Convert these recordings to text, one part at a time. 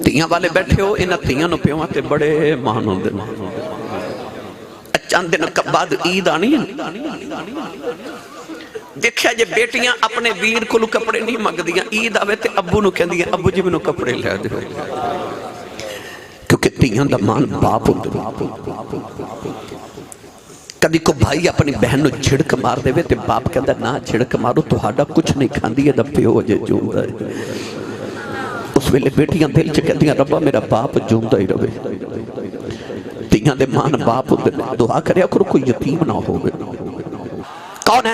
ਧੀਆਂ ਵਾਲੇ ਬੈਠੇ ਹੋ, ਇਹਨਾਂ ਧੀਆਂ ਨੂੰ ਪਿਓਾਂ ਤੇ ਬੜੇ ਮਾਣ ਹੁੰਦੇ ਨੇ। ਚੰਦ ਦਿਨ ਬਾਅਦ ਈਦ ਆਣੀ ਹੈ, ਦੇਖਿਆ ਜੇ ਬੇਟੀਆਂ ਆਪਣੇ ਵੀਰ ਕੋਲੋਂ ਕੱਪੜੇ ਨਹੀਂ ਮੰਗਦੀਆਂ, ਈਦ ਆਵੇ ਤੇ ਅੱਬੂ ਨੂੰ ਕਹਿੰਦੀਆਂ ਅੱਬੂ ਜੀ ਮੈਨੂੰ ਕੱਪੜੇ ਲੈ ਦਿਓ, ਕਿਉਂਕਿ ਧੀਆਂ ਦਾ ਮਾਣ ਬਾਪ ਹੁੰਦਾ। ਕਦੀ ਕੋ ਭਾਈ ਆਪਣੀ ਬਹਿਨ ਨੂੰ ਝਿੜਕ ਮਾਰ ਦੇਵੇ ਤੇ ਬਾਪ ਕਹਿੰਦਾ ਨਾ ਝਿੜਕ ਮਾਰੋ, ਤੁਹਾਡਾ ਕੁਛ ਨਹੀਂ ਖਾਂਦੀ, ਇਹਦਾ ਪਿਓ ਅਜੇ ਜਿਉਂਦਾ ਹੈ। ਉਸ ਵੇਲੇ ਬੇਟੀਆਂ ਦਿਲ ਚ ਕਹਿੰਦੀਆਂ ਰੱਬਾ ਮੇਰਾ ਬਾਪ ਜਿਉਂਦਾ ਹੀ ਰਵੇ। ਧੀਆਂ ਦੇ ਮਾਣ ਬਾਪ ਹੁੰਦੇ ਨੇ। ਦੁਆ ਕਰਿਆ ਕਰੋ ਕੋਈ ਯਤੀਮ ਨਾ ਹੋਵੇ। ਕੌਣ ਹੈ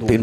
3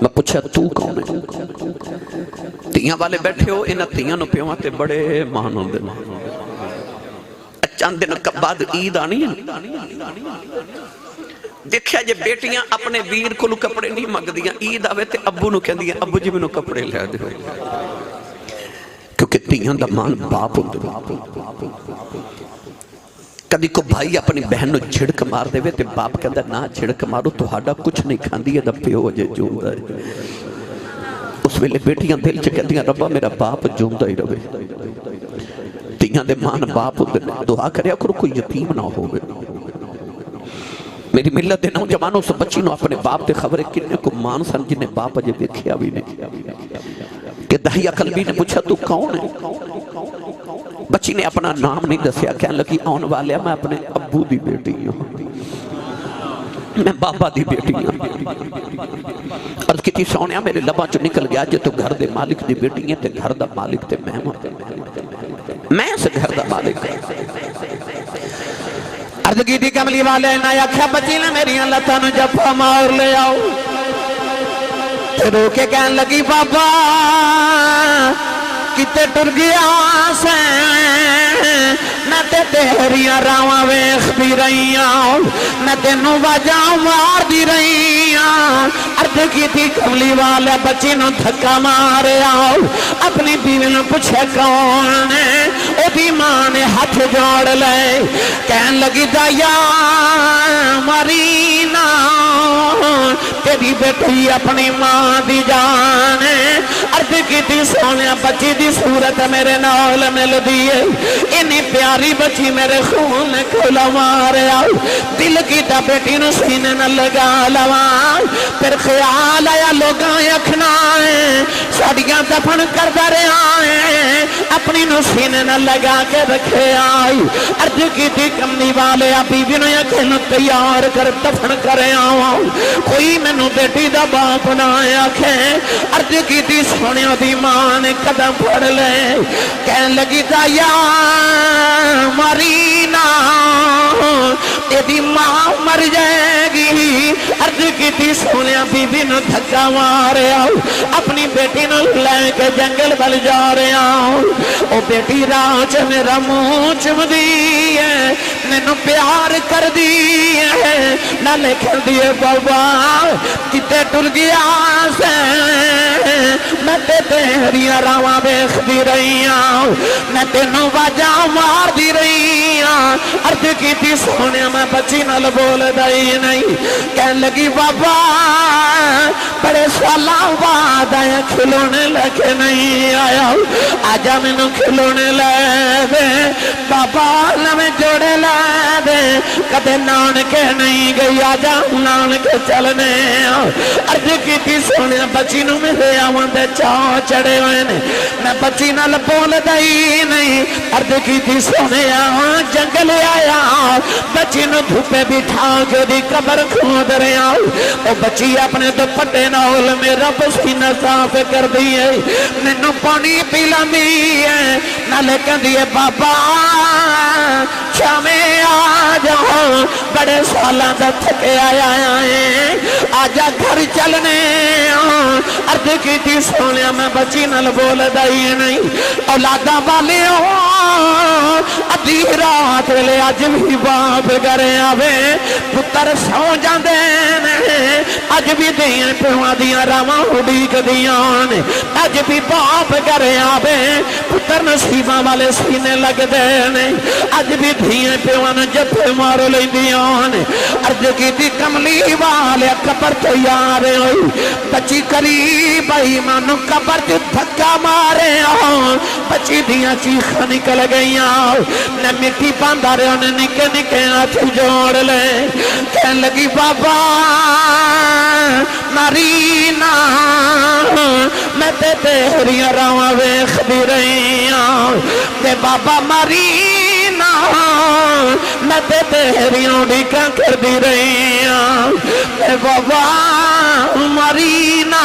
میں پوچھا تو کون ہے؟ تیاں والے بیٹھے ہو انہاں تیاں نو پیواں تے بڑے مان ہوندے نے چند دن بعد عید آنی ہے دیکھیا جے بیٹیاں اپنے ویر کو کپڑے نہیں مگ دیاں عید آوے تے ابو نو کہہ دیا ابو جی میں نو کپڑے لے دے کیونکہ تیاں دا مان باپ ہوندے کبھی کو بھائی اپنی بہن نو جھڑک مار دے تے باپ کہتا نہ جھڑک مارو تو ہاڈا کچھ نہیں کھاندی ہے دا پیو جے جوندا ہے اس ویلے بیٹیاں دل چ کہندیاں ربا میرا باپ جوندا ہی رہے تیاں دے مان باپ ہوندے دعا کریا کرو کوئی یتیم نہ ہوے میری ملت دے نوجوانوں سے بچی نو اپنے باپ تے خبریں کنے کو مان سن جنہیں باپ اجے دیکھیا بھی نہیں کہ دہیا قلبی نے پوچھا تو کون ہے بچی نے اپنا نام نہیں دسیا کہنے لگی آن والے میں اپنے ابو دی بیٹی ہوں میں بابا دی بیٹی ہوں عرض کیتی سونیا میرے لباں چو نکل گیا جے تو گھر دے مالک دی بیٹی ہیں تے گھر دا مالک تے میں اس گھر دا مالک عرض کیتی کملی والے نہ آکھیا بچی نے میری لتاں نو جفا مار لے آؤ تے رو کے کہنے لگی بابا کتے ٹر گیا سے میں تے تیریاں راواں ویکھ دی رہیاں میں تینوں واجاں مار دی رہیاں عرض کیتی کملی والے بچی نو دھکا ماریا اپنی بیوی نو پوچھے کون ہے او دی ماں نے ہاتھ جوڑ لے کہن لگی دایا مرینا تیری بیٹی اپنی ماں دی جان عرض کیتی سونیا بچی دی صورت میرے نال مل دیئے انی پیاری بچی میرے خون نے کھولا ماریا دل کیتا بیٹی نو سینے نہ لگا لوا پھر خیال آیا لوگاں اکھنا ہے ساڑیاں دفن کر درے آئے اپنی نو سینے نہ لگا کے رکھے آئی عرض کیتی کملی والے بیوی نو یکھن تیار کر دفن کرے آؤں کوئی میں نو بیٹی دا باپ نہ آکھے عرض کیتی سونیا دی ماں نے قدم پڑ لے کہن لگی دایا مرینا تیری ماں مر جائے گی عرض کیتی سونیا بی بی نو دھکا مارے آؤ اپنی بیٹی نو لے کے جنگل بل جا رہے آؤ او بیٹی راج میرا منہ چم دیئے مینوں پیار کر دیئے نہ لکھ دیئے بابا کتے ٹر گیا سے میں تے تیریاں راواں ویکھ دی رہیاں میں تینوں واجاں مار دی رہیاں عرض کیتی سونیا میں بچی نال بول دئی نہیں کہن لگی بابا بڑے سالاں بعد آیا کھلونے لے کے نہیں آیا آجا مینوں کھلونے لے دے بابا نویں جوڑے لے دے کدے نانکے نہیں گئی آجا نانکے چلنے عرض کیتی سونیا بچی نو میرے آواں دے چاہ چڑے ہوئے نے میں بچی نال بول دئی نہیں عرض کیتی سونیا جنگل آیا بچی نو دھوپے بٹھا کے دی قبر کھود رہے آؤ او بچی اپنے دوپٹے نال میرا پسینہ صاف کر دیئے مینو پانی پیلا دیئے نالے کہہ دیئے بابا شامے آ جاؤ بڑے سالاں دا تھکے آیا ہے آجا گھر چلنے عرض کیتی سونیا میں بچی نال بول دئی نہیں اولادا والے ادھی رات ویلے اج بھی باپ گھرے آوے پتر سو جاندے نے اج بھی دیاں پیواں دیاں راواں اڈیک دیاں نے اج بھی باپ گھرے آوے پتر نصیباں والے سینے لگ دے نے اج بھی دیاں پیواں نوں جفے مار لیندیاں نے عرض کیتی کملی والے قبر تیار ہوئی بچی قریب آئی مانو قبر تے دھکا مارے بچی دیاں چیخاں نکل گئیاں نہ مٹی باندھا رہے انہیں نکے نکے ہاتھ جوڑ لے کہن لگی بابا مرینا میں تے تیریاں راواں ویکھ دی رہیاں تے بابا مرینا میں تے تیریاں اڈیکاں کر دی رہیاں تے بابا مرینا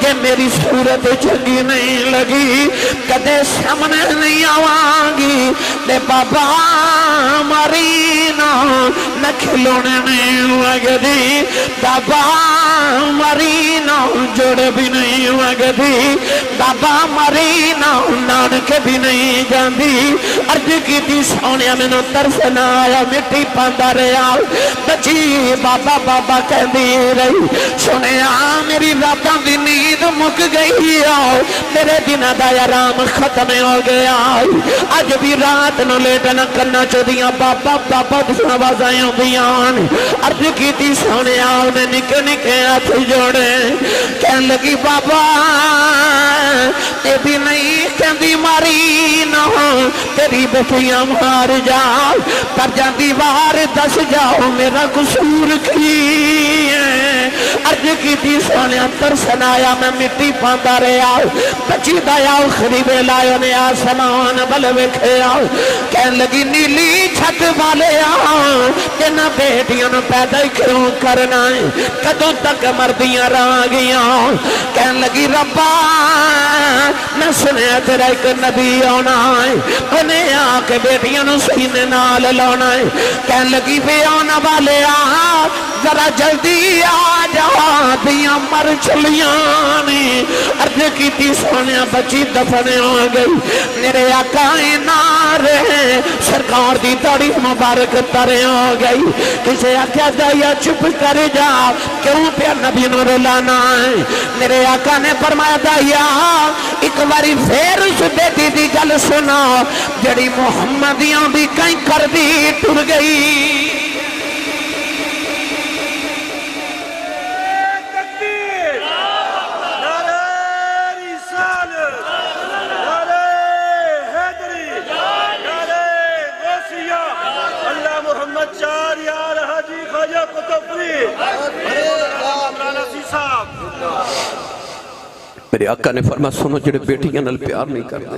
جے میری صورت چنگی نہیں لگی کدے سامنے نہیں آوانگی دے بابا ماری نہ کھلونے نہیں لگدی بابا ماری نہ جوڑ بھی نہیں لگدی بابا ماری نہ نانکے بھی نہیں جاندی عرض کی تھی سونیا میں نو ترس نہ آیا مٹی پاندہ رہا بچی بابا بابا کہہ دی رہی سونیا میری راتاں دی نیند مک گئی میرے دن دا آرام ختم ہو گیا آج بھی رات نو لیٹنا کرنا چودیاں بابا بابا دسنا بازائیں ہوندیاں عرض کی تھی سونیا انہیں نکے نکے ہاتھ جوڑے کہنے لگی بابا اے بھی نہیں کہندی ماری نہ تیری بیٹیاں مار جاؤ پر جاندی بار دس جاؤ میرا قصور کی ہے عرض کی تھی سونیا ترسن آیا میں مٹی پاندہ رہا بچی دایا اخری بیلائے انہیں آسمان بل وکھے آؤ کہنے لگی نیلی چھت والے آؤ تینا بیٹیاں پیدا کیوں کرنا ہے کدوں تک مردیاں رہ گیا کہنے لگی ربا میں سنیا تیرا ایک نبی آنا ہے انہیں آکے بیٹیاں سینے نال لانا ہے کہنے لگی بے آنا والے آ ذرا جلدی آ جا دیاں مر چلیاں عرض کی تھی سونیا بچی دفنے ہو گئی میرے آقا نارے سرکار دی تاریخ مبارک ترے ہو گئی کسے آقا دایا چپ کر جا کیوں پہ نبی نو رلانا ہے میرے آقا نے فرمایا دایا ایک باری پھر اس بیٹی دی گل سنا جڑی محمدیاں بھی کہیں کر دی ٹر گئی میرے آقا نے فرمایا سنو جڑے بیٹیاں نال پیار نہیں کرتے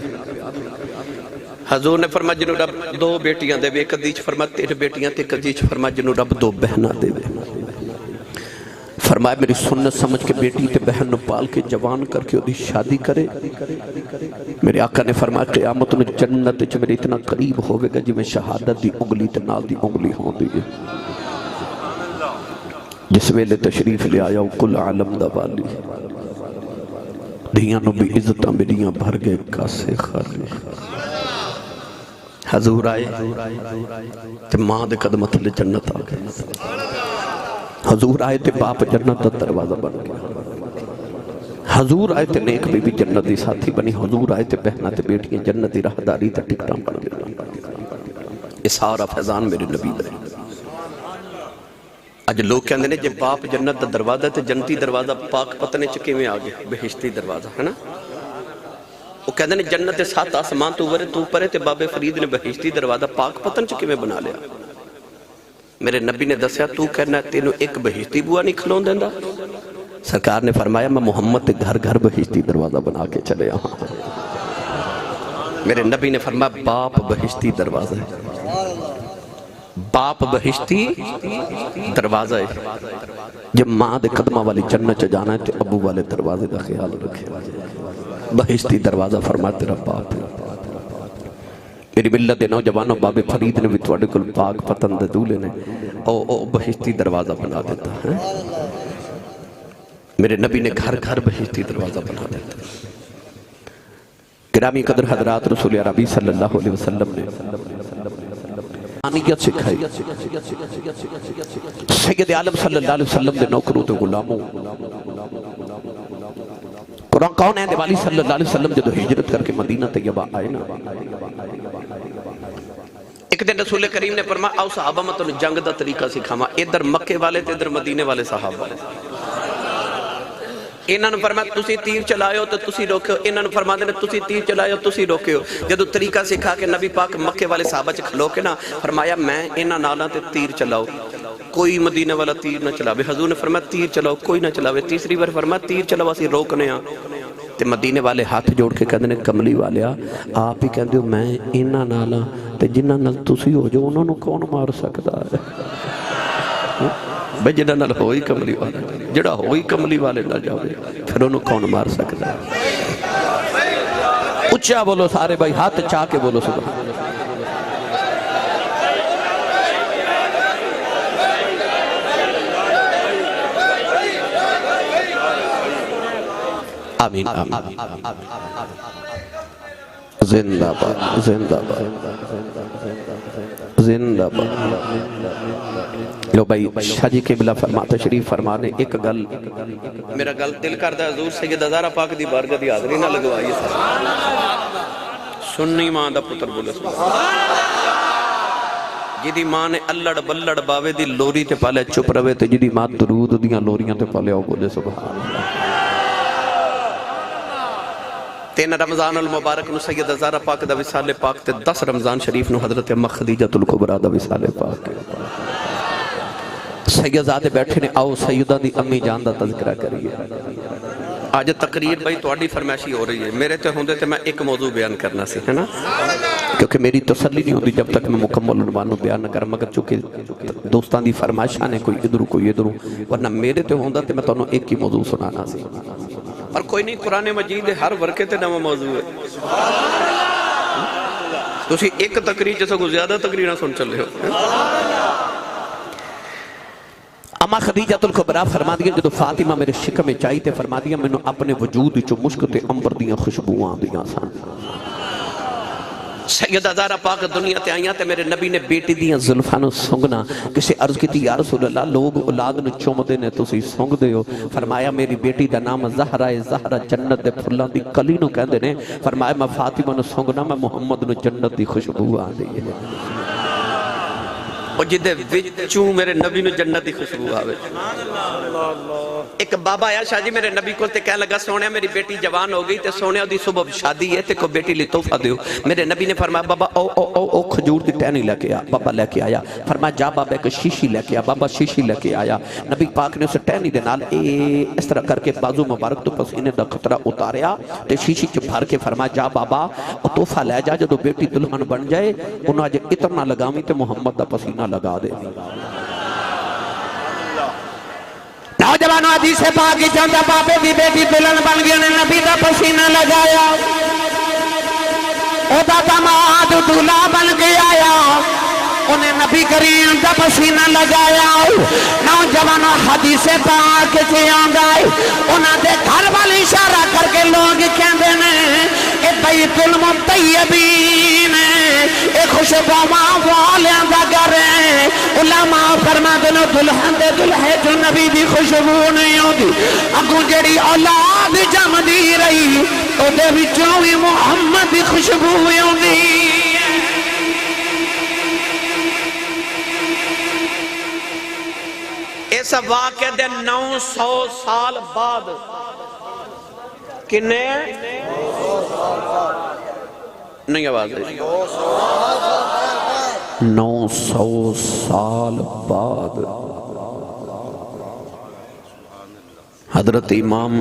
حضور نے فرمایا جنہوں رب دو بیٹیاں دے ایک حدیث فرمایا تیرے بیٹیاں تے ایک حدیث فرمایا جنہوں رب دو بہنہ دے فرمایا میری سنت سمجھ کے بیٹی تے بہن نو پال کے جوان کر کے دی شادی کرے میرے آقا نے فرمایا قیامت نے جنت چ میرے اتنا قریب ہوئے گا جی میں شہادت دی انگلی تے نال دی انگلی ہوں دی جس ویلے تشریف لے آیا کل عالم دا والی دھیاں نو بھی عزتاں میریاں بھر گئے کاسے خالی حضور آئے تے ماں دے قدمت لے جنت آگئے حضور آئے تے باپ جنت دا دروازہ بن گیا حضور آئے تے نیک بی بی جنت دی ساتھی بنی حضور آئے تے بہنہ تے بیٹیاں جنت دی راہداری تے ٹکٹاں بن گیا یہ سارا فیضان میرے نبی دے اج لوگ کہندے نے جب باپ جنت دا دروازہ تے جنتی دروازہ پاک پتنے چکے میں آگے بہشتی دروازہ ہے نا وہ کہندے نے جنت 7 آسمان تو ورے تو پرے تے باب فرید نے بہشتی دروازہ پاک پتن چکے میں بنا لیا میرے نبی نے دسیا تو کہنا تینوں ایک بہشتی بوا نہیں کھلون دیندہ سرکار نے فرمایا میں محمد تے گھر گھر بہشتی دروازہ بنا کے چلے آؤں میرے نبی نے فرمایا باپ بہشتی دروازہ ہے باپ بہشتی دروازہ ہے جب ماں دے قدمہ والی جنت جانا ہے تو ابو والے دروازے دا خیال رکھے بہشتی دروازہ فرمایا تیرا باپ میری ملت دے نوجوانوں باب فرید نے بھی توڑے کل پاک پتن دے دولے نے او بہشتی دروازہ بنا دیتا ہے میرے نبی نے گھر گھر بہشتی دروازہ بنا دیتا گرامی قدر حضرات رسول عربی صلی اللہ علیہ وسلم نے آنیت سکھائی سید عالم صلی اللہ علیہ وسلم دے نوکروں تے غلاموں قرآن کون ہے دیوالی صلی اللہ علیہ وسلم جدو ہجرت کر کے مدینہ طیبہ آئے نا ایک دن رسول کریم نے فرمایا آؤ صحابہ میں تو جنگ دا طریقہ سکھاما ادھر مکے والے تے ادھر مدینے والے صحابہ انہاں نے فرمایا تسی تیر چلائیو تو تسی روکیو انہاں نے فرمایا نے تسی تیر چلائیو تسی روکیو جدو طریقہ سکھا کے نبی پاک مکے والے صحابہ چ کھلو کے نا فرمایا میں انہاں نالاں تے تیر چلاؤ کوئی مدینہ والا تیر نہ چلاوے حضور نے فرمایا تیر چلاؤ کوئی نہ چلاوے تیسری بار فرمایا تیر چلاو اسی روکنے ہاں تے مدینے والے ہاتھ جوڑ کے کہندے نے کملی والیا آپ ہی کہندے ہو میں انہاں نالاں تے جنہاں نال تسی ہو جو انہاں نوں کون مار سکدا ہے بھئی جنہاں نال ہوئی کملی والا جڑا ہوئی کملی والے نہ جاوے پھر انہوں کون مار سکتا ہے؟ اچھا بولو سارے بھائی ہاتھ چاہ کے بولو سبحان آمین آمین زندہ باد زندہ باد زندہ باد لو بھائی شاہ جی قبلہ فرما تشریف فرمانے ایک گل میرا گل دل کردہ حضور سید ہزارہ پاک دی بارگاہ دی حاضری نہ لگوائیے سننی ماں دا پتر بولے جدی ماں نے اللڑ بلڑ باوے دی لوری تے پالے چپ روے تے جدی ماں درود دیاں لوریاں تے پالے آؤ بولے سبحان اللہ تین رمضان المبارک نو سید ہزارہ پاک دا وصال پاک تے 10 رمضان شریف نو حضرت امہ خدیجۃ الکبریٰ دا وصال پاک سیدزادے بیٹھے نے آؤ سیدہ دی امی جان دا تذکرہ کریے آج تقریر بھائی توڑی فرمائشی ہو رہی ہے میرے تے ہوندے تے میں ایک موضوع بیان کرنا سی ہے نا کیونکہ میری تسلی نہیں ہوتی جب تک میں مکمل عنوان بیان نہ کر مگر چونکہ دوستان دی فرمائشاں نے کوئی ادھر کوئی ادھر ورنہ میرے تے ہوندہ تے میں تانوں ایک کی موضوع سنانا سی اور کوئی نہیں قرآن مجید ہر ورکے تے نوہ موضوع ہے تو اسی ایک تقریر جیسا کو زیادہ تقریرہ سن چل رہے ہو اما خدیجۃ الکبریٰ فرما دیا جدو فاطمہ میرے شکم میں چاہی تے فرما دیا میں نے اپنے وجود جو مشک تے امبر دیاں خوشبوان دیاں سان سید ہزارہ پاک دنیا تے آئیاں تے میرے نبی نے بیٹی دیاں زلفانو سنگنا کسے عرض کی تھی یا رسول اللہ لوگ اولاد نے چوم دینے تو سی سنگ دے ہو فرمایا میری بیٹی دا نام زہرہ زہرہ جنت دے پھلان دی کلی نو کہہ دینے فرمایا میں فاطمہ نو سنگنا میں محمد نو جنت دی خوشبو آ دی ہے اور جدے وچوں میرے نبی نو جنت دی خوشبو آوے ایک بابا آیا شاہ جی میرے نبی کو تے کہنے لگا سونے میری بیٹی جوان ہو گئی تے سونے دی صبح شادی ہے تے کو بیٹی لی تحفہ دیو میرے نبی نے فرمایا بابا او کھجور دی ٹہنی لے کے آیا بابا لے کے آیا فرمایا جا بابا ایک شیشی لے کے آیا بابا شیشی لے کے آیا نبی پاک نے اسے ٹہنی دے نال اس طرح کر کے بازو مبارک تو پسینے دا خطرہ اتاریا تے شیشی چ بھر کے فرمایا جا بابا او تحفہ لے جا جدو بیٹی دلہن بن جائے انہاں جے اتنا لگاویں تے محمد دا پسینہ لگا دے نوجوانو حدیث پاک چاہتا بابے دی بیٹی دلہن بن گیا نے نبی دا پسینہ لگایا او دا داماد دولہا بن گیا انہیں نبی کریم دا پسینہ لگایا نوجوانو حدیث پاک چاہتا انہاں دے گھر والی اشارہ کر کے لوگ کہندے نے اے بیت المطیبین اے خوشبو ماں والیاں دا گھر ہے علماء فرما دنو دلہن دے دلہے جو نبی دی خوشبو نہیں ہوتی اگوں جڑی اولاد جم دی رہی تو دے وچوں بھی محمد دی خوشبو ہوتی اس واقعہ دے 900 سال بعد کنے نہیں آواز ہے 900 سال بعد حضرت امام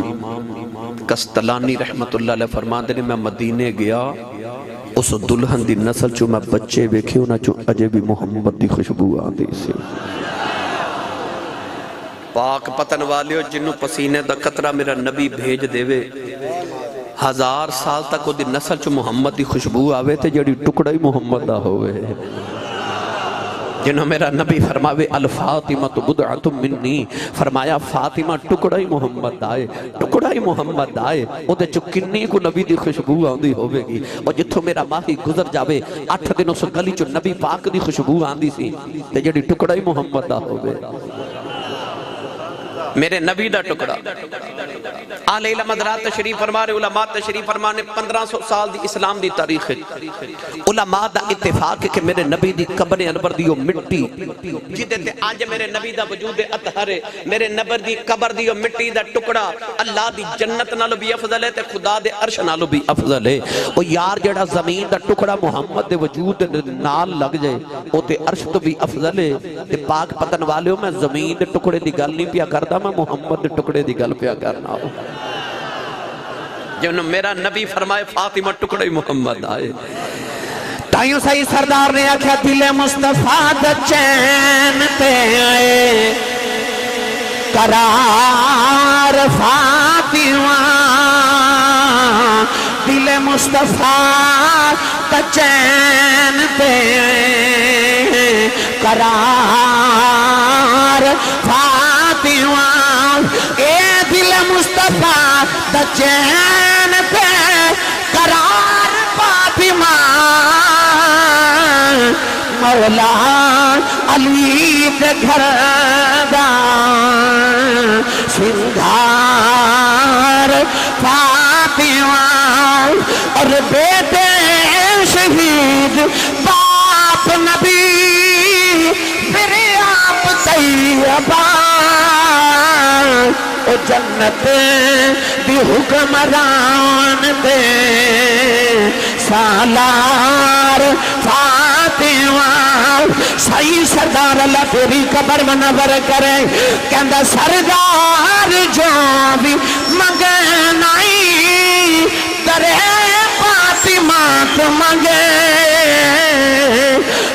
قسطلانی رحمت اللہ علیہ فرماتے نے میں مدینے گیا اس دلہن دی نسل چو میں بچے بیکھے ہونا چو اجے بھی محمد دی خوشبو آدھی سے پاک پتن والے ہو جنہوں پسینے دا قطرہ میرا نبی بھیج دے وے 1000 سال تک وہ دی نسل چو محمد دی خوشبو آوے تھے جڑی ٹکڑا ہی محمد دا ہوئے جنہوں میرا نبی فرماوے الفاطمہ تو بدعت منی فرمایا فاطمہ ٹکڑا ہی محمد آئے او دے چو کنی کو نبی دی خوشبو آندھی ہوئے گی اور جتھو میرا ماہی گزر جاوے 8 دنوں سے گلی چو نبی پاک دی خوشبو آندھی سی تے جڑی ٹکڑا ہی محمد دا ہوئے میرے نبی دا ٹکڑا آل علم حضرات تشریف فرما رہے علماء تشریف فرما نے 1500 سال دی اسلام دی تاریخ ہے علماء دا اتفاق ہے کہ میرے نبی دی قبر انور دیو مٹی جیدے تے آج میرے نبی دا وجود اطہر ہے میرے نبی دی قبر دیو مٹی دا ٹکڑا اللہ دی جنت نالو بھی افضل ہے تے خدا دے عرش نالو بھی افضل ہے وہ یار جڑا زمین دا ٹکڑا محمد دے وجود نال لگ جائے وہ تے عرش تو بھی افضل ہے تے پاک پتن والے ہو میں زمین دے ٹکڑے دی گل نہیں پیا کردا میں محمد دے ٹکڑے دی گل پیا کرنا ہوں جنہوں میرا نبی فرمائے فاطمہ ٹکڑے محمد آئے تائیوں صحیح سردار نے آکھا دل مصطفیٰ دا چین تے آئے قرار فاطمہ دل مصطفیٰ دا چین پہ قرار فاطمہ اے دل مصطفیٰ دا چین پہ قرار فاطمہ مولا علی دے گھر دا سنگھار فاطمہ اور بیٹے شہید باپ نبی پھر آپ طیبہ او جنت دی حکمران دے سالار فاطمہ سائی سردار اللہ تیری قبر منور کرے کہندہ سردار جو بھی مگنائی درے فاطمہ تو مگے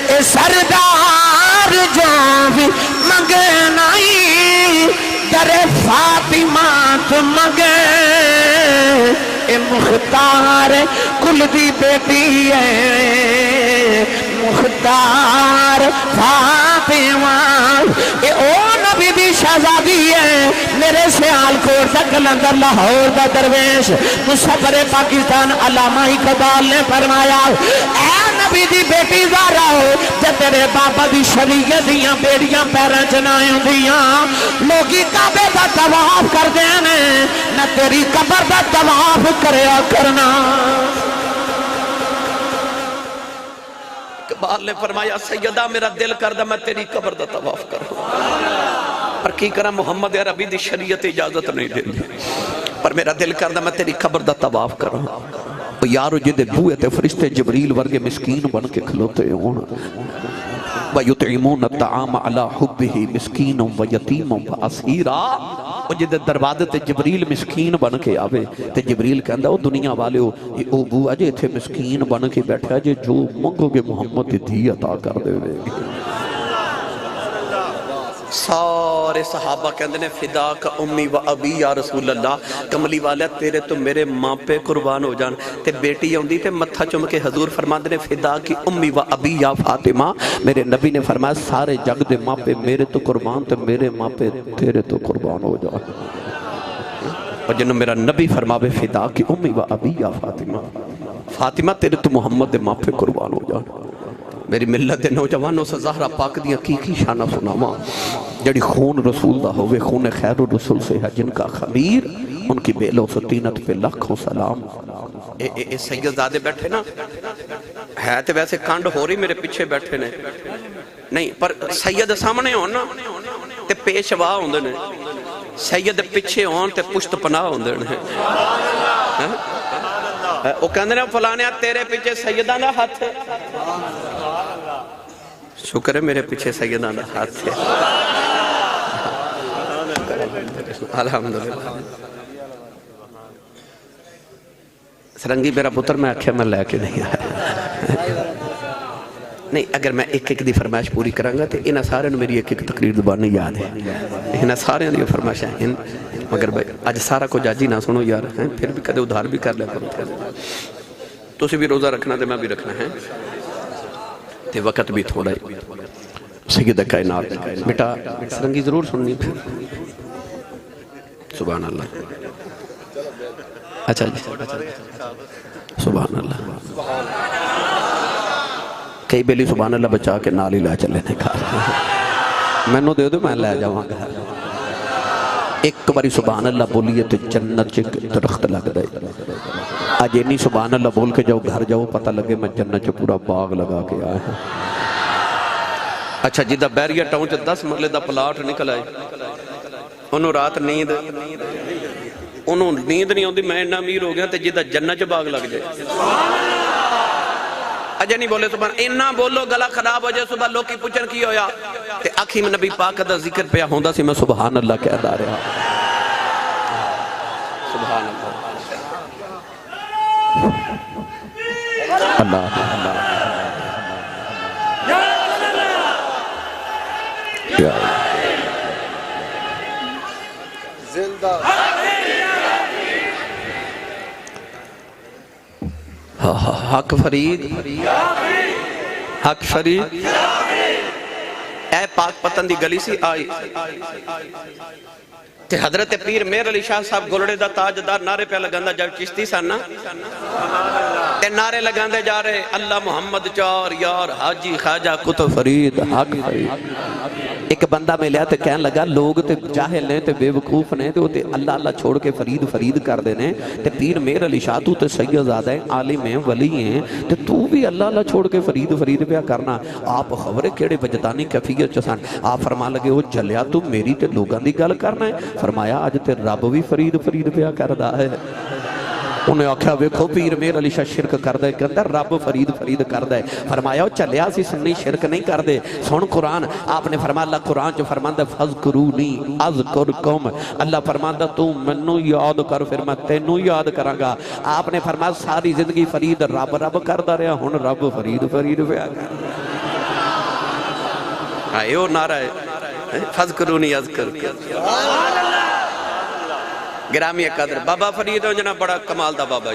اے سردار جو بھی مگنائی درے فاطمہ تو مگے اے مختار کل دی بیٹی ہے مختار فاطمہ اے او نبی دی شہزادی ہے میرے سیال کوٹ دا کلندر لاہور دا درویش مصبر پاکستان علامہ اقبال نے فرمایا اے نبی دی بیٹی زہرا ہو جب تیرے بابا دی شریعت دیاں بیڑیاں پیران چنائیں دیاں لوگی کعبے دا طواف کر دینے نہ تیری قبر دا طواف کریا کرنا اقبال نے فرمایا سیدہ میرا دل کردہ میں تیری قبر دا طواف کروں پر کی کرا محمد عربی دی شریعت اجازت نہیں دیں پر میرا دل کردہ میں تیری قبر دا طواف کروں یارو جدے بوئے تے فرشتے جبریل ورگے مسکین بن کے کھلوتے ہونا وَيُطْعِمُونَ الطَّعَامَ عَلَىٰ حُبِّهِ مِسْكِينًا وَيَتِيمًا وَأَسِيرًا اور جدے دروازے تے جبریل مسکین بن کے آوے تے جبریل کہندا او دنیا والے او بو اجے تھے مسکین بن کے بیٹھا جے جو منگو گے محمد دی عطا کر دے وے سارے صحابہ کہندے نے فدا کا امی و ابی یا رسول اللہ کملی والا تیرے تو میرے ماں پہ قربان ہو جان تے بیٹی ہوندی تے متھا چم کے حضور فرماندے نے فدا کی امی و ابی یا فاطمہ میرے نبی نے فرمایا سارے جگ دے ماں پہ میرے تو قربان تے میرے ماں پہ تیرے تو قربان ہو جان اور جنہوں میرا نبی فرماوے فدا کی امی و ابی یا فاطمہ فاطمہ تیرے تو محمد دے ماں پہ قربان ہو جان میری ملت دے نوجوانوں سے زہرہ پاک دیاں کی شانہ سناواں جڑی خون رسول دا ہوئے خون خیر الرسول سے ہے جن کا خمیر ان کی بیلوں ستینت پہ لاکھوں سلام اے سید زادے بیٹھے نا ہے تے ویسے کانڈ ہو رہی میرے پیچھے بیٹھے نے نہیں پر سید سامنے ہون نا تے پیشوا ہوندے نے سید پیچھے ہون تے پشت پناہ ہوندے نے وہ کہندے نے فلانے تیرے پیچھے سیدہ نہ ہاتھ ہے شکر ہے میرے پیچھے سیدہ نہ ہاتھ ہے الحمدللہ سرنگی میرا پتر میں آکھیا میں لے کے نہیں آیا نہیں اگر میں ایک ایک دی فرمائش پوری کرانگا تو انہاں سارے نے میری ایک ایک تقریر زبانی یاد ہے انہاں سارے نے فرمائش ہیں مگر بھائی آج سارا کو جاجی نہ سنو یار ہیں پھر بھی کدے ادھار بھی کر لے کرو تو سے بھی روزہ رکھنا دے میں بھی رکھنا ہے تے وقت بھی تھوڑا ہے سید کائنات بیٹا سرنگی ضرور سننی پھر سبحان اللہ اچھا جی سبحان اللہ کئی بیلی سبحان اللہ بچا کے نالی لے چلے نے کہا میں نو دے دو میں لے جاؤں گا ایک باری سبحان اللہ بولیے تو جنت چک درخت لگ رہے آج اینی سبحان اللہ بول کے جاؤ گھر جاؤ پتہ لگے میں جنت چک پورا باغ لگا کے آیا ہوں اچھا جدہ بیریہ ٹاؤن چا 10 مرلے دا پلاٹ نکل آئے انہوں رات نیند نہیں ہوندی میں انہا امیر ہو گیا تے جدہ جنت چا باغ لگ جائے اجے نہیں بولے سبحان انہا بولو گلا خراب ہو جائے صبح لوگ کی پوچھن کی ہویا تے آخی میں نبی پاک دا ذکر پہ ہوندہ سی میں سبحان اللہ کہہ دا رہا سبحان اللہ اللہ اللہ حق فرید، حق فرید اے پاک پتن دی گلی سی آئی تے حضرت پیر میر علی شاہ صاحب گلڑے دا تاجدار نعرے پہ لگاندہ جب چشتی سننا تے نعرے لگاندے جا رہے اللہ محمد چار یار حاجی خواجہ قطب فرید حق فرید۔ ایک بندہ میں لیا تے کہنے لگا لوگ تے جاہل نے تے بے وقوف نے تے وہ تے اللہ اللہ چھوڑ کے فرید فرید کر دینے تے پیر میر علی شاہ تو تے سید زادہ ہیں عالم ہیں ولی ہیں تے تو بھی اللہ اللہ چھوڑ کے فرید فرید پہ کرنا آپ خبریں کیڑے وجدانی کیفیت چسان آپ فرما لگے وہ جلیا تو میری تے لوگاں دی گل کرنا ہے فرمایا آج تے رب بھی فرید فرید پہ کردہ ہے انہیں آکھا ویکھو پیر میر علی شاہ شرک کردہ ہے کہتا رب فرید فرید کردہ ہے فرمایا چلیا سی سنی شرک نہیں کردے سن قرآن آپ نے فرمایا اللہ قرآن جو فرماندہ فَذْكُرُونِي أَذْكُرْكُمْ اللہ فرماندہ تو منو یاد کر پھر میں تینوں یاد کروں گا آپ نے فرمایا ساری زندگی فرید رب رب کردہ رہا ہن رب فرید فرید پہ آئے وہ نعرہ ہے فَذْكُرُونِي أَذْكُرْكُمْ گرامی قدر بابا فرید ہو جنا بڑا کمال دا بابا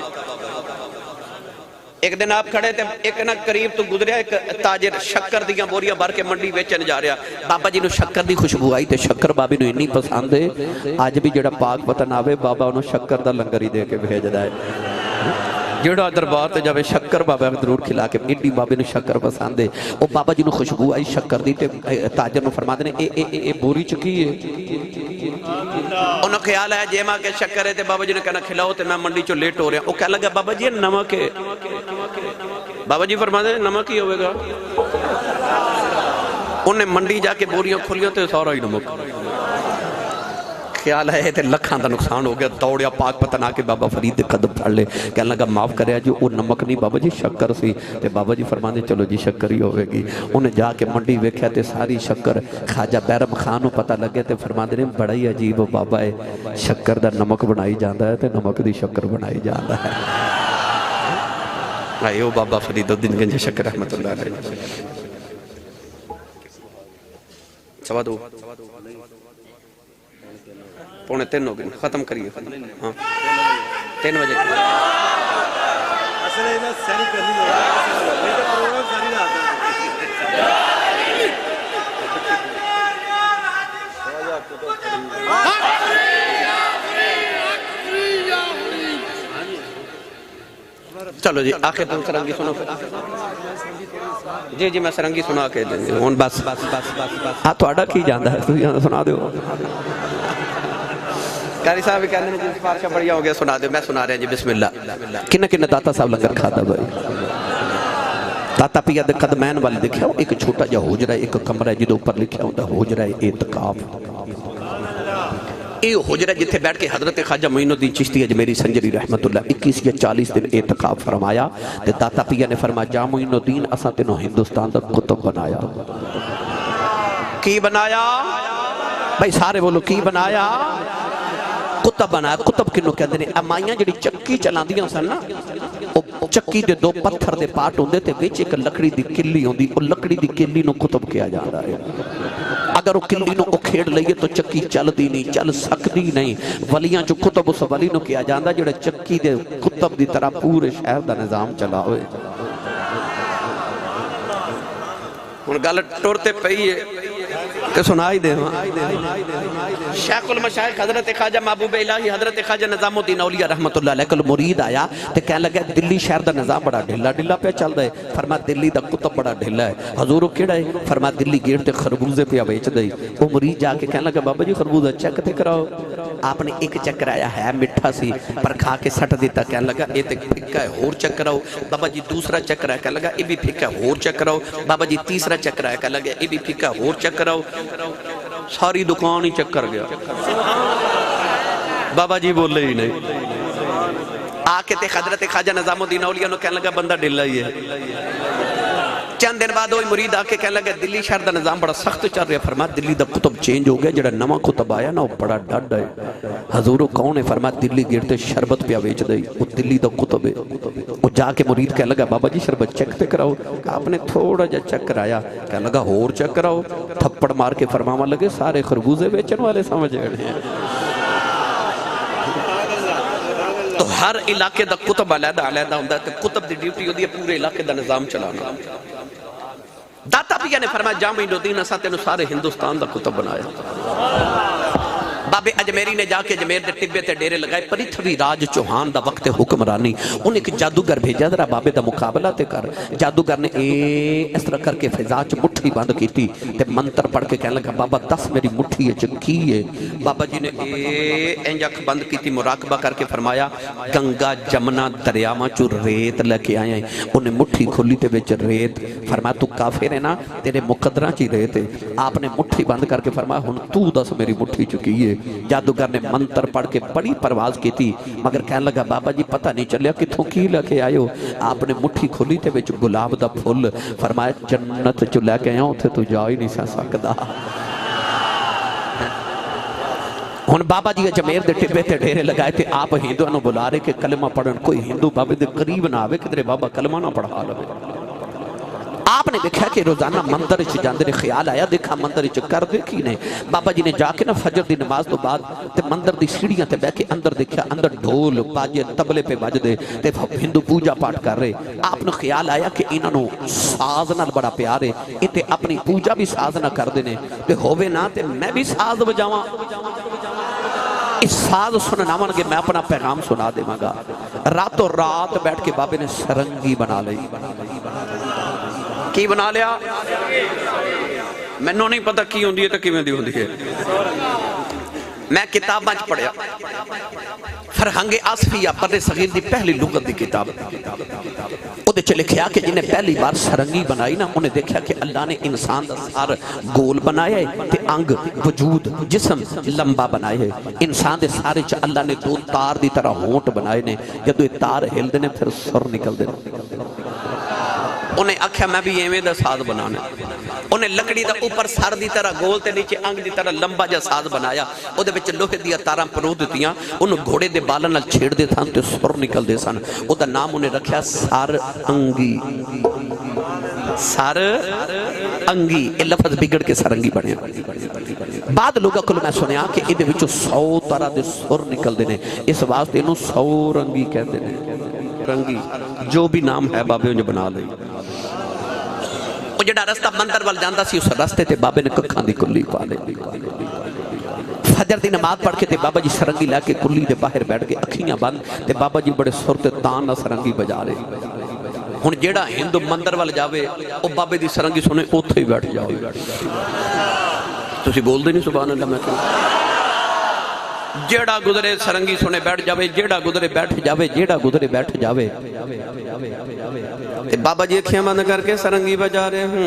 ایک دن آپ کھڑے تھے ایک نا قریب تو گزریا ایک تاجر شکر دیاں بوریاں بھر کے منڈی بیچن جا رہا بابا جی نو شکر دی خوشبو آئی تے شکر بابی نو انی پسند ہے آج بھی جڑا پاک پتن آوے بابا انہوں شکر دا لنگر ہی دے کے بھیج دائے جڑا دربار تے جاوے شکر بابا ضرور کھلا کے میڈی بابی نو شکر پسند ہے او بابا جی نو خوشبو آئی شکر دی تے تاجر نو فرما دینے اے بوری چکی ہے انہوں خیال ہے جیمہ کے شکر ہے تے بابا جی نے کہنا کھلاؤ تے میں منڈی چو لیٹ ہو رہا ہوں وہ کہہ لگا بابا جی نمک ہے بابا جی فرما دے نمک ہی ہوئے گا انہیں منڈی جا کے بوریاں کھولیاں تے سارا ہی نمک خیال ہے تے لکھاں دا نقصان ہو گیا دوڑیا پاک پتن آ کے بابا فرید دے قدم پڑھ لے کہنے لگا معاف کریا جو وہ نمک نہیں بابا جی شکر سی تے بابا جی فرما دے چلو جی شکر ہی ہوئے گی انہیں جا کے منڈی ویکھیا تے ساری شکر خواجہ بیرم خانوں پتہ لگے تے فرما دے بڑا ہی عجیب بابا ہے شکر دا نمک بنائی جاندہ ہے تے نمک دی شکر بنائی جاندہ ہے آئے وہ بابا فرید الدین گنج شکر رحمت اللہ علیہ سوا دو پونے 3 ہو گئے ختم کریے ہاں 3 بجے اصل ہے نا ساری کرنی ہو رہا ہے پروگرام ساری رات چلو جی آخر تم سرنگی سنو جی جی میں سرنگی سنا کے دیں گے ہون بس ہاں تو آڈا کی جاندہ ہے تو یہاں سنا دے ہو کاری صاحب کہنے جن سفارشہ بڑھیا ہو گیا سنا دے میں سنا رہے ہیں جی بسم اللہ کنہ کنہ داتا صاحب لنگر کھاتا بھائی داتا پیا دے قدمین والی دیکھا ہو ایک چھوٹا جا حجرہ ایک کمرہ جدو اوپر لکھا ہوتا حجرہ اعتقاف اے حجرہ جتھے بیٹھ کے حضرت خواجہ معین الدین چشتی اجمیری سنجری رحمت اللہ 21 یا 40 دن اعتقاف فرمایا تے داتا پیا نے فرمایا جا معین الدین اساں تینوں ہندوستان دا قطب بنایا کی بنایا بھائی سارے بولو کی بنایا قطب بنایا قطب کنو کہتے ہیں امائیاں جڑی چکی چلان دیاں سن نا چکی دے 2 پتھر دے پاٹ ہوندے تے وچ ایک لکڑی دی کلی ہوندی او لکڑی دی کلی نو قطب کیا جاندا ہے اگر وہ کلی نو کھیڑ لئیے تو چکی چل دی نہیں چل سکتی نہیں ولیاں جو قطب اس ولی نو کیا جاندا جڑا چکی دے قطب دی طرح پورے شہر دا نظام چلا ہوئے ان گل ٹورتے پئی ہے کہ سنائی دے شیخ المشایخ حضرت خواجہ محبوب الہی حضرت خواجہ نظام الدین اولیاء رحمت اللہ علیہ کل مرید آیا تے کہنے لگا دلی شہر دا نظام بڑا ڈھلا ڈھلا پہ چل دے فرما دلی دا قطب بڑا ڈھلا ہے حضورو کیڑا ہے فرما دلی گیٹ تے خربوزے پہ بیچ دے وہ مرید جا کے کہنے لگا بابا جی خربوزہ چیک تے کراؤ آپ نے ایک چیک کرایا ہے مٹھا سی پر کھا کے سٹ دیتا کہنے لگا اے تے پھکا ہے اور چیک کراؤ بابا جی دوسرا چیک کرایا کہنے لگا اے بھی پھکا ہے اور چیک کراؤ بابا جی تیسرا چیک کرایا کہنے لگا اے بھی پھکا ہے اور چیک کراؤ ساری دکان ہی چکر گیا بابا جی بولے ہی نہیں آکے تے حضرت خواجہ نظام الدین اولیاء نو کہنے لگا بندہ ڈھلا ہی ہے چند دن بعد ہوئی مرید آکے کہنے لگا دلی شہر دا نظام بڑا سخت چل رہا فرما دلی دا قطب چینج ہو گیا جڑا نواں قطب آیا نا وہ بڑا ڈڈ ہے حضورو کون ہے فرما دلی گیرتے شربت پیا بیچ دئی وہ دلی دا قطب ہے وہ جا کے مرید کہنے لگا بابا جی شربت چیک تے کراؤ آپ نے تھوڑا جا چیک کرایا کہنے لگا اور چیک کراؤ تھپڑ مار کے فرماما لگے سارے خربوزے بیچن والے سمجھ گئے ہیں ہر علاقے دا کتب علیحدہ علیحدہ ہوندا ہے تے کتب دی ڈیوٹی ہوندی ہے پورے علاقے دا نظام چلانا. داتا پیا نے فرمایا جامع الدین اساں تینوں سارے ہندوستان دا کتب بنایا. بابے اجمیری نے جا کے اجمیر دے ٹبے تے ڈیرے لگائے. پرتھوی راج چوہان دا وقت حکمرانی انہیں ایک جادوگر بھیجا ذرا بابے دا مقابلہ تے کر. جادوگر نے اس طرح کر کے فضا چ مٹھی بند کیتی تے منتر پڑھ کے کہنے لگا بابا دس میری مٹھی وچ کی ہے. بابا جی نے انج اکھ بند کیتی مراقبہ کر کے فرمایا گنگا جمنا دریاواں چ ریت لے کے آئے ہیں. انہیں مٹھی کھولی تے وچ ریت. فرمایا تو کافر ہے نا تیرے مقدراں چ ریت ہے. آپ نے مٹھی بند کر کے فرمایا ہن تو دس میری مٹھی چ کی ہے. جادوگر نے منتر پڑھ کے بڑی پرواز کی تھی مگر کہنے لگا بابا جی پتہ نہیں چلیا کتھوں کی لے کے آئے ہو. آپ نے مٹھی کھولی تے وچ گلاب دا پھول. فرمایا جنت جو لے کے آیا اوتھے تو جا ہی نہیں سکدا. ہن بابا جی اجمیر دے ٹبے تے ڈیرے لگائے تے آپ ہندوؤں نوں بلا رہے کہ کلمہ پڑھن. کوئی ہندو بابے دے قریب نہ آوے کدھر بابا کلمہ نہ پڑھا لے. آپ نے دیکھا کہ روزانہ مندر چ جاندے نے. خیال آیا دیکھا مندر چ کر دے کی نے. بابا جی نے جا کے نا فجر دی نماز تو بعد تے مندر دی سیڑھیاں تے بیٹھ کے اندر دیکھا اندر ڈھول باجے تبلے پہ بج دے تے ہندو پوجا پاٹ کر رہے. آپ نے خیال آیا کہ انہاں نوں ساز نال بڑا پیار ہے اے تے اپنی پوجا بھی ساز نہ کر دے نے تے ہووے نا تے میں بھی ساز بجاواں. اس ساز سنناون کے میں اپنا پیغام سنا دے مانگا. راتوں رات بیٹھ کے بابے نے سرنگی بنا لئی. کی بنا لیا مینوں نہیں پتہ کی ہوندی ہے تے کیویں دی ہوندی ہے. میں کتاباں چ پڑھیا فرہنگ آصفیہ بر صغیر دی پہلی لغت دی کتاب. او دے چ لکھیا کہ جنہیں پہلی بار سرنگی بنائی نا انہیں دیکھا کہ اللہ نے انسان دا سار گول بنایا ہے تے انگ وجود جسم لمبا بنائے ہے. انسان دے سارے چ اللہ نے دو تار دی طرح ہونٹ بنائے نے. جدو یہ تار ہل دے نے پھر سر نکل دے. انہیں آکھیا میں بھی ایویں دا ساز بنانا. انہیں لکڑی دا اوپر سر دی طرح گول تے نیچے انگ دی طرح لمبا جا ساز بنایا. او دے وچ لوہے دیا تاراں پرو دتیاں. انہوں گھوڑے دے بالن نال چھیڑ دے سن تے سر نکل دے سن. او دا نام انہیں رکھیا سر انگی. سر انگی اے لفظ بگڑ کے سرنگی بنیا. بعد لوگوں کو میں سنیا کہ ادھے وچوں 100 طرح دے سر نکل دے نے. اس واسطے انہوں 100 رنگی کہتے نے. رنگی جو بھی نام ہے بابے انہیں بنا لئی. وہ جڑا رستہ مندر وال جاندا سی اس رستے تے بابے نے ککھاں دی کلی پا لئی. فجر دی نماز پڑھ کے تے بابا جی سرنگی لے کے کلی دے باہر بیٹھ کے اکھیاں بند تے بابا جی بڑے سر تے تان نال سرنگی بجا رہے. ہن جیڑا ہندو مندر وال جاوے او بابے دی سرنگی سنے اوتھے ہی بیٹھ جاوے. تسی بول دے نہیں سبحان اللہ. میں جیڑا گزرے سرنگی سنے بیٹھ جاوے. جیڑا گزرے بیٹھ جاوے. جیڑا گزرے بیٹھ جاوے. بابا جی اکھیاں بند کر کے سرنگی بجا رہے ہیں.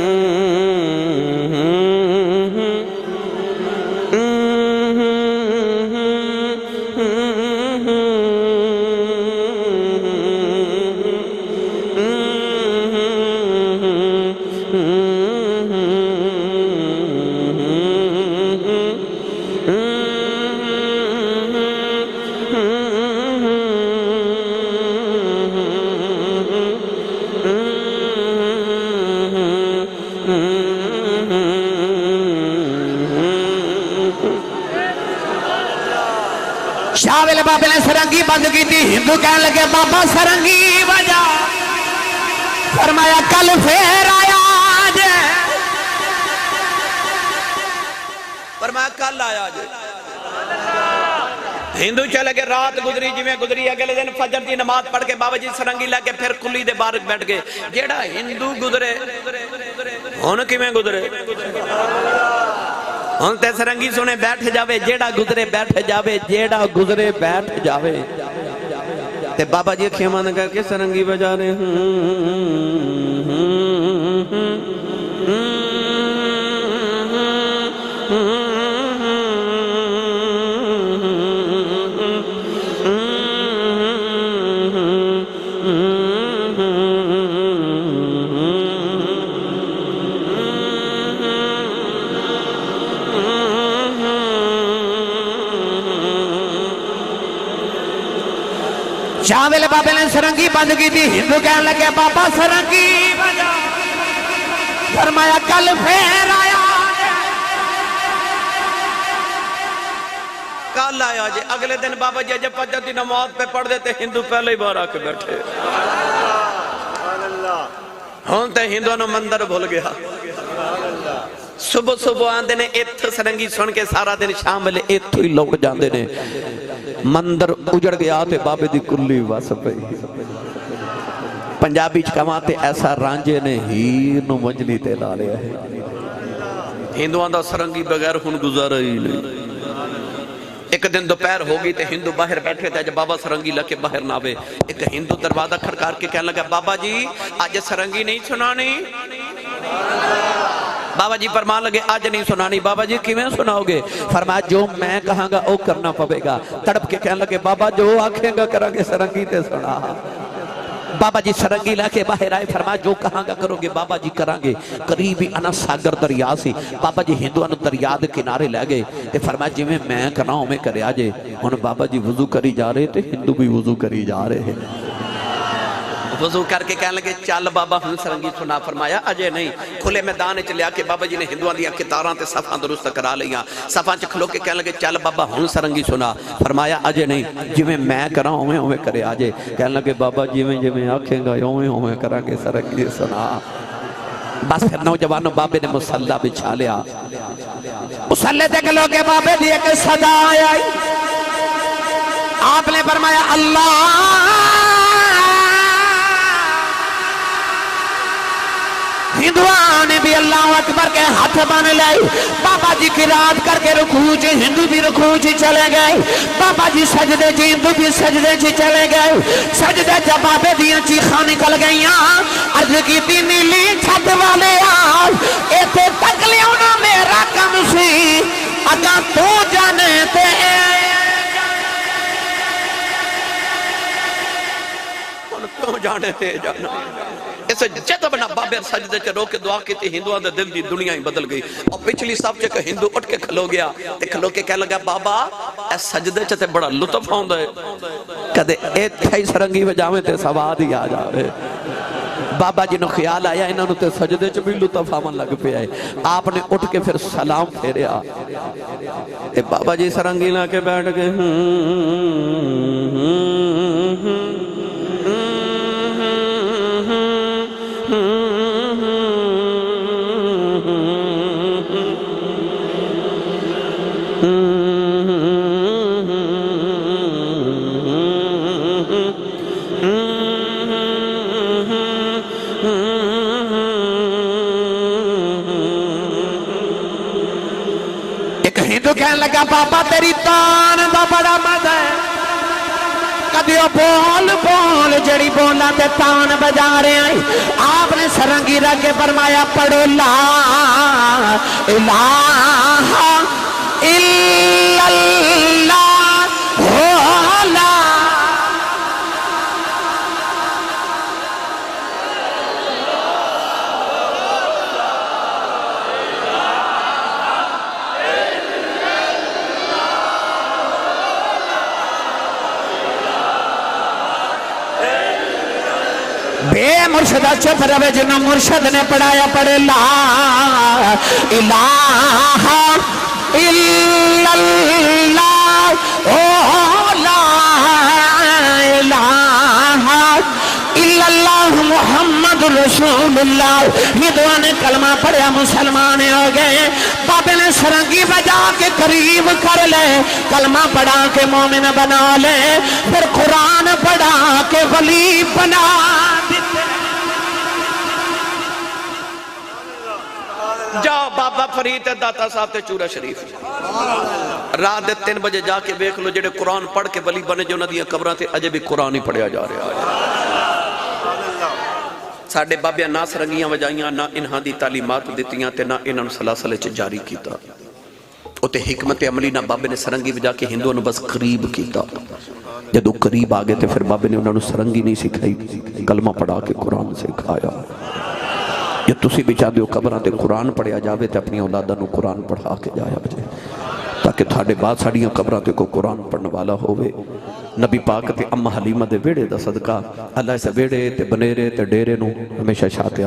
شاہ بابے نے سرنگی بند کی تھی. ہندو کہنے لگے بابا سرنگی بجا. فرمایا کل پھر آیا جے. فرمایا کل آیا جے. ہندو چلے گئے. رات گزری جی میں گزری. اگلے دن فجر دی نماز پڑھ کے بابا جی سرنگی لے کے پھر کلی دے باہر بیٹھ گئے. جیڑا ہندو گزرے ہن کیویں گزرے. ہن تے سرنگی سنے بیٹھ جاوے. جیڑا گزرے بیٹھ جاوے. جیڑا گزرے بیٹھ جاوے. تے بابا جی اکھیاں بند کر کے سرنگی بجا رہے ہیں. شاہ بابے نے سرنگی بند کی تھی. ہندو کہنے لگے بابا سرنگی بجا. فرمایا کل پھر آیا. کل آیا جی اگلے دن بابا جی جب فجر کی نماز پہ پڑھ دیتے ہندو پہلے ہی باہر آ کے بیٹھے ہوں تے ہندو نو مندر بھول گیا صبح صبح آندے نے ایتھ سرنگی سن کے سارا دن شام ویلے ایتھ ہی لوگ جاندے نے مندر اجڑ گیا تے بابے دی کلی وس پئی پنجابی چکماتے ایسا رانجے نے ہیر نو منجلی تے لا لیا ہے ہندوان دا سرنگی بغیر ہن گزارا ہی نہیں ایک دن دوپہر ہوگی تے ہندو باہر بیٹھے تھے جب بابا سرنگی لکے باہر نہ آوے ایک ہندو دروازہ کھڑکار کے کہنے لگا بابا جی آج سرنگی نہیں سنانی بابا جی فرمان لگے آج نہیں سنانی بابا جی کیویں سناؤ گے فرمایا جو میں کہاں گا وہ کرنا پوے گا تڑپ کے کہنے لگے بابا جو آنکھیں گا کرا گے سرنگی تے سنا بابا جی سرنگی لے کے باہر آئے فرمایا جو کہاں گا کرو گے بابا جی کران گے قریبی انا ساگر دریا سی بابا جی ہندو انو دریا دے کنارے لے گئے تے فرمایا جی میں کرنا ہوں میں کرے آجے انہوں بابا جی وضو کری جا رہے تے ہندو بھی وضو کری جا رہے ہیں وضو کر کے کہنے لگے چل بابا ہم سرنگی سنا فرمایا اجے نہیں کھلے میدان چ لیا کے بابا جی نے ہندوان دیا کتاراں تے صفاں درست کرا لیاں صفاں چ کھلو کے کہنے لگے چل بابا ہم سرنگی سنا فرمایا اجے نہیں جویں میں کراں اوویں کرے آجے کہنے لگے بابا جویں آکھیں گا اوویں کراں گے سرنگی سنا بس پھر نوجوانوں بابے نے مصلی بچھا لیا مصلی تے کھلو کے بابے دی ایک صدا آئی آپ نے فرمایا اللہ ہندوان نے بھی اللہ اکبر کے ہاتھ بن لائے بابا جی کی رات کر کے رکوع چ ہندو بھی رکوع چ چلے گئے بابا جی سجدے چ ہندو بھی سجدے چ چلے گئے سجدے چ بابے دیاں چیخاں نکل گئیاں عرض کیتی نیلی چھت والے آ ایتھے تک لیاونا میرا کم سی اگاں تو جانے تے کیوں جانے تے جانا اسے جد بنا بابے سجدے چ رو کے دعا کی تھی ہندوان دے دل دی دنیا ہی بدل گئی اور پچھلی صف چ ہندو اٹھ کے کھلو گیا تے کھلو کے کہنے لگا بابا اے سجدے چ تے بڑا لطف آوندا ہے کدے ایتھے ہی سرنگی وجاویں تے سواد ہی آ جاوے بابا جی نو خیال آیا انہاں نو تے سجدے چ بھی لطف آون لگ پیا ہے آپ نے اٹھ کے پھر سلام پھیریا تے بابا جی سرنگی لا کے بیٹھ گئے ایک ہندو کہنے لگا بابا تیری تان دا بڑا مزہ ہے کدیو بول بول جڑی بولا تے تان بجا رہے ہیں آپ نے سرنگی رکھ کے فرمایا پڑھو لا الہ الا اللہ لا بے مرشدہ چپ روے جنہوں مرشد نے پڑھایا پڑھے لا الہ الا اللہ لا الہ الا اللہ محمد رسول اللہ ہندوان نے کلمہ پڑھیا مسلمان ہو گئے بابے نے سرنگی بجا کے قریب کر لے کلمہ پڑھا کے مومن بنا لے پھر قرآن پڑھا کے ولی بنا جاؤ بابا فرید داتا صاحب تے چورا شریف رات دے 3 بجے جا کے بیکھ لو جڑے قرآن پڑھ کے ولی بنے جو ندیاں قبران تے اجے بھی قرآن ہی پڑھیا جا رہا ہے ساڑھے بابیاں نہ سرنگیاں وجائیاں نہ انہاں دی تعلیمات دیتیاں تے نہ انہاں سلاسلے چ جاری کیتا اوتے حکمت عملی نہ بابے نے سرنگی وجا کے ہندوؤں بس قریب کیتا جدو قریب آگے تے پھر بابے نے انہوں سرنگی نہیں سکھائی کلمہ پڑھا کے قرآن سکھایا یا تسی بھی چاہتے ہو قبران تے قرآن پڑھیا جاوے تے اپنی اولادہ نو قرآن پڑھا کے جایا بجے تاکہ تھاڑے بعد ساڑیاں قبران تے کو قرآن پڑھنے والا ہوئے نبی پاک تے امہ حلیمہ دے ویڑے دا صدقہ اللہ سے ویڑے تے بنیرے تے ڈیرے نو ہمیشہ شاتے